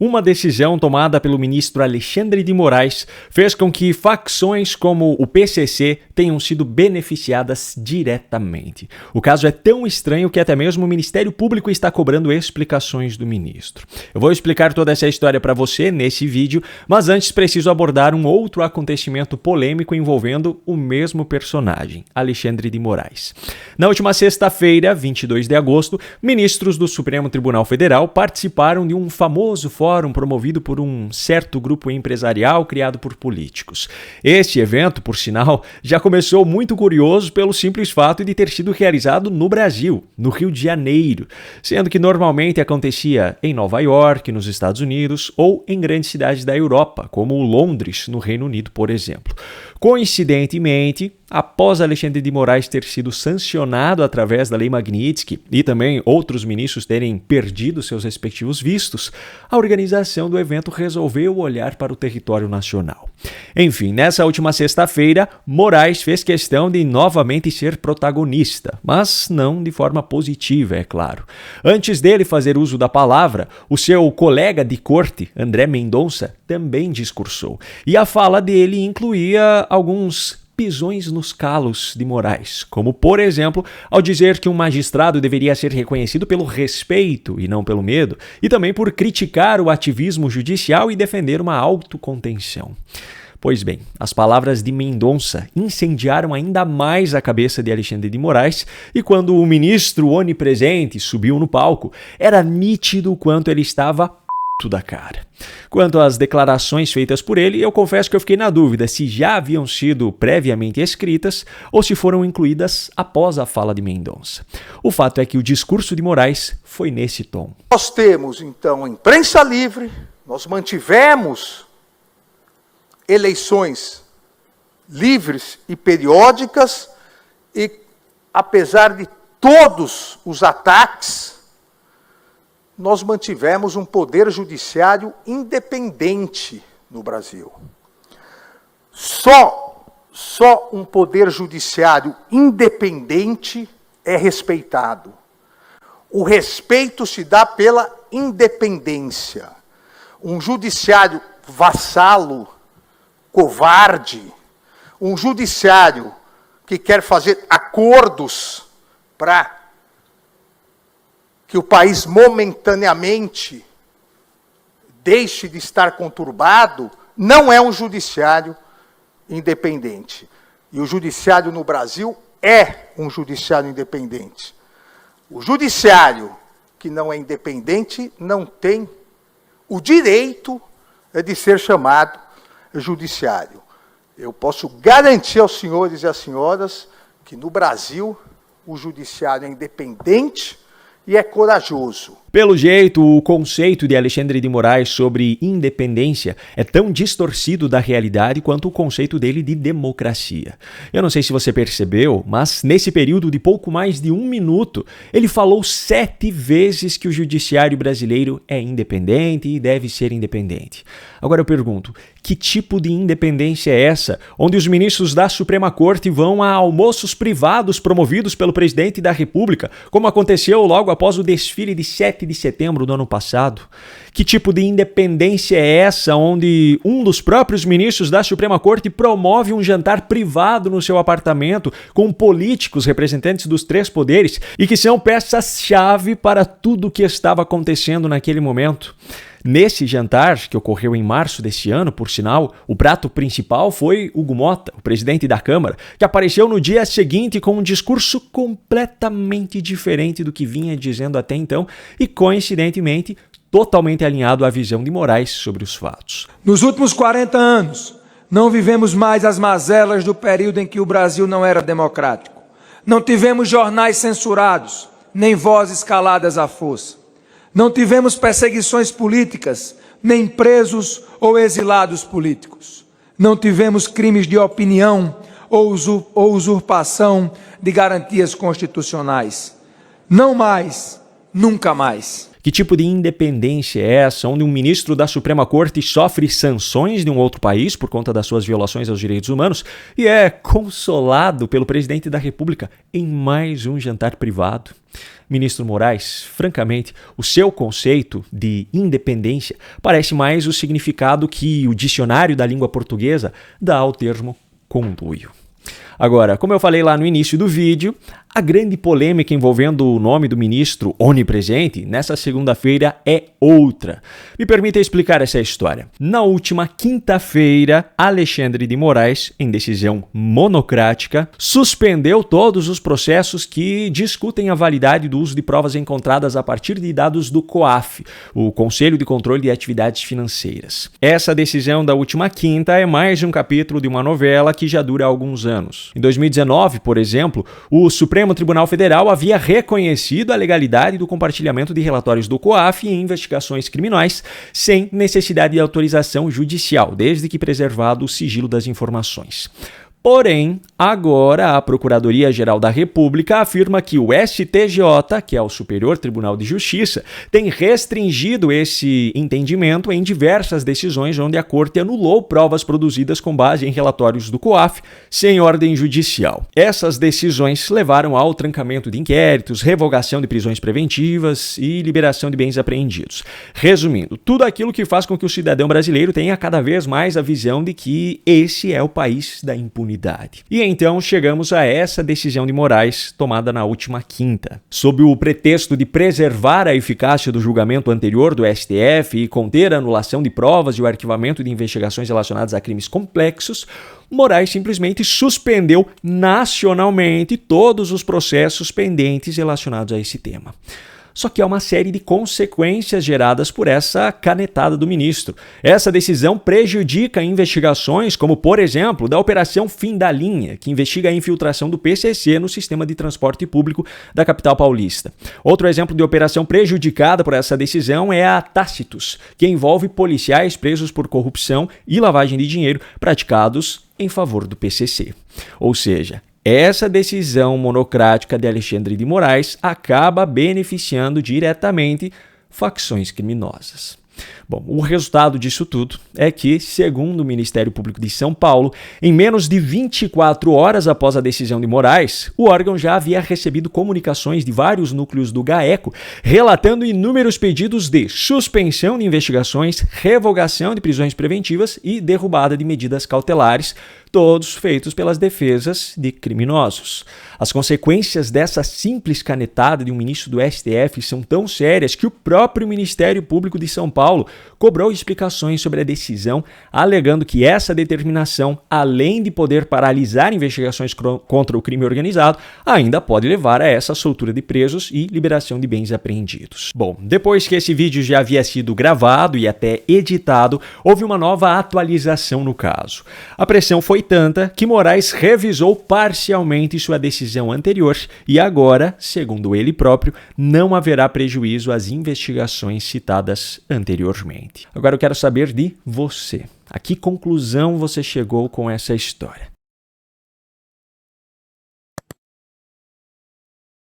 Uma decisão tomada pelo ministro Alexandre de Moraes fez com que facções como o PCC tenham sido beneficiadas diretamente. O caso é tão estranho que até mesmo o Ministério Público está cobrando explicações do ministro. Eu vou explicar toda essa história para você nesse vídeo, mas antes preciso abordar um outro acontecimento polêmico envolvendo o mesmo personagem, Alexandre de Moraes. Na última sexta-feira, 22 de agosto, ministros do Supremo Tribunal Federal participaram de um famoso fórum promovido por um certo grupo empresarial criado por políticos. Este evento, por sinal, já começou muito curioso pelo simples fato de ter sido realizado no Brasil, no Rio de Janeiro, sendo que normalmente acontecia em Nova York, nos Estados Unidos, ou em grandes cidades da Europa, como Londres, no Reino Unido, por exemplo. Coincidentemente, após Alexandre de Moraes ter sido sancionado através da Lei Magnitsky e também outros ministros terem perdido seus respectivos vistos, a organização do evento resolveu olhar para o território nacional. Enfim, nessa última sexta-feira, Moraes fez questão de novamente ser protagonista, mas não de forma positiva, é claro. Antes dele fazer uso da palavra, o seu colega de corte, André Mendonça, também discursou, e a fala dele incluía alguns pisões nos calos de Moraes, como, por exemplo, ao dizer que um magistrado deveria ser reconhecido pelo respeito e não pelo medo, e também por criticar o ativismo judicial e defender uma autocontenção. Pois bem, as palavras de Mendonça incendiaram ainda mais a cabeça de Alexandre de Moraes, e quando o ministro onipresente subiu no palco, era nítido o quanto ele estava da cara. Quanto às declarações feitas por ele, eu confesso que eu fiquei na dúvida se já haviam sido previamente escritas ou se foram incluídas após a fala de Mendonça. O fato é que o discurso de Moraes foi nesse tom. Nós temos, então, imprensa livre, nós mantivemos eleições livres e periódicas e, apesar de todos os ataques, nós mantivemos um poder judiciário independente no Brasil. Só um poder judiciário independente é respeitado. O respeito se dá pela independência. Um judiciário vassalo, covarde, um judiciário que quer fazer acordos para que o país momentaneamente deixe de estar conturbado, não é um judiciário independente. E o judiciário no Brasil é um judiciário independente. O judiciário que não é independente não tem o direito de ser chamado judiciário. Eu posso garantir aos senhores e às senhoras que no Brasil o judiciário é independente e é corajoso. Pelo jeito, o conceito de Alexandre de Moraes sobre independência é tão distorcido da realidade quanto o conceito dele de democracia. Eu não sei se você percebeu, mas nesse período de pouco mais de 1 minuto, ele falou 7 vezes que o judiciário brasileiro é independente e deve ser independente. Agora eu pergunto, que tipo de independência é essa, onde os ministros da Suprema Corte vão a almoços privados promovidos pelo presidente da República, como aconteceu logo após o desfile de 7 de setembro do ano passado? Que tipo de independência é essa onde um dos próprios ministros da Suprema Corte promove um jantar privado no seu apartamento com políticos representantes dos 3 poderes e que são peças-chave para tudo o que estava acontecendo naquele momento? Nesse jantar, que ocorreu em março deste ano, por sinal, o prato principal foi Hugo Motta, o presidente da Câmara, que apareceu no dia seguinte com um discurso completamente diferente do que vinha dizendo até então e, coincidentemente, totalmente alinhado à visão de Moraes sobre os fatos. Nos últimos 40 anos, não vivemos mais as mazelas do período em que o Brasil não era democrático. Não tivemos jornais censurados, nem vozes caladas à força. Não tivemos perseguições políticas, nem presos ou exilados políticos. Não tivemos crimes de opinião ou usurpação de garantias constitucionais. Não mais, nunca mais. Que tipo de independência é essa, onde um ministro da Suprema Corte sofre sanções de um outro país por conta das suas violações aos direitos humanos e é consolado pelo presidente da República em mais um jantar privado? Ministro Moraes, francamente, o seu conceito de independência parece mais o significado que o dicionário da língua portuguesa dá ao termo conluio. Agora, como eu falei lá no início do vídeo, a grande polêmica envolvendo o nome do ministro onipresente nessa segunda-feira é outra. Me permita explicar essa história. Na última quinta-feira, Alexandre de Moraes, em decisão monocrática, suspendeu todos os processos que discutem a validade do uso de provas encontradas a partir de dados do COAF, o Conselho de Controle de Atividades Financeiras. Essa decisão da última quinta é mais um capítulo de uma novela que já dura alguns anos. Em 2019, por exemplo, o Supremo Tribunal Federal havia reconhecido a legalidade do compartilhamento de relatórios do COAF em investigações criminais sem necessidade de autorização judicial, desde que preservado o sigilo das informações. Porém, agora a Procuradoria-Geral da República afirma que o STJ, que é o Superior Tribunal de Justiça, tem restringido esse entendimento em diversas decisões onde a Corte anulou provas produzidas com base em relatórios do COAF sem ordem judicial. Essas decisões levaram ao trancamento de inquéritos, revogação de prisões preventivas e liberação de bens apreendidos. Resumindo, tudo aquilo que faz com que o cidadão brasileiro tenha cada vez mais a visão de que esse é o país da impunidade. E então chegamos a essa decisão de Moraes tomada na última quinta. Sob o pretexto de preservar a eficácia do julgamento anterior do STF e conter a anulação de provas e o arquivamento de investigações relacionadas a crimes complexos, Moraes simplesmente suspendeu nacionalmente todos os processos pendentes relacionados a esse tema. Só que há uma série de consequências geradas por essa canetada do ministro. Essa decisão prejudica investigações como, por exemplo, da Operação Fim da Linha, que investiga a infiltração do PCC no sistema de transporte público da capital paulista. Outro exemplo de operação prejudicada por essa decisão é a Tácitos, que envolve policiais presos por corrupção e lavagem de dinheiro praticados em favor do PCC. Ou seja, essa decisão monocrática de Alexandre de Moraes acaba beneficiando diretamente facções criminosas. Bom, o resultado disso tudo é que, segundo o Ministério Público de São Paulo, em menos de 24 horas após a decisão de Moraes, o órgão já havia recebido comunicações de vários núcleos do GAECO relatando inúmeros pedidos de suspensão de investigações, revogação de prisões preventivas e derrubada de medidas cautelares, todos feitos pelas defesas de criminosos. As consequências dessa simples canetada de um ministro do STF são tão sérias que o próprio Ministério Público de São Paulo cobrou explicações sobre a decisão, alegando que essa determinação, além de poder paralisar investigações contra o crime organizado, ainda pode levar a essa soltura de presos e liberação de bens apreendidos. Bom, depois que esse vídeo já havia sido gravado e até editado, houve uma nova atualização no caso. A pressão foi tanta que Moraes revisou parcialmente sua decisão anterior e agora, segundo ele próprio, não haverá prejuízo às investigações citadas anteriormente. Agora eu quero saber de você. A que conclusão você chegou com essa história?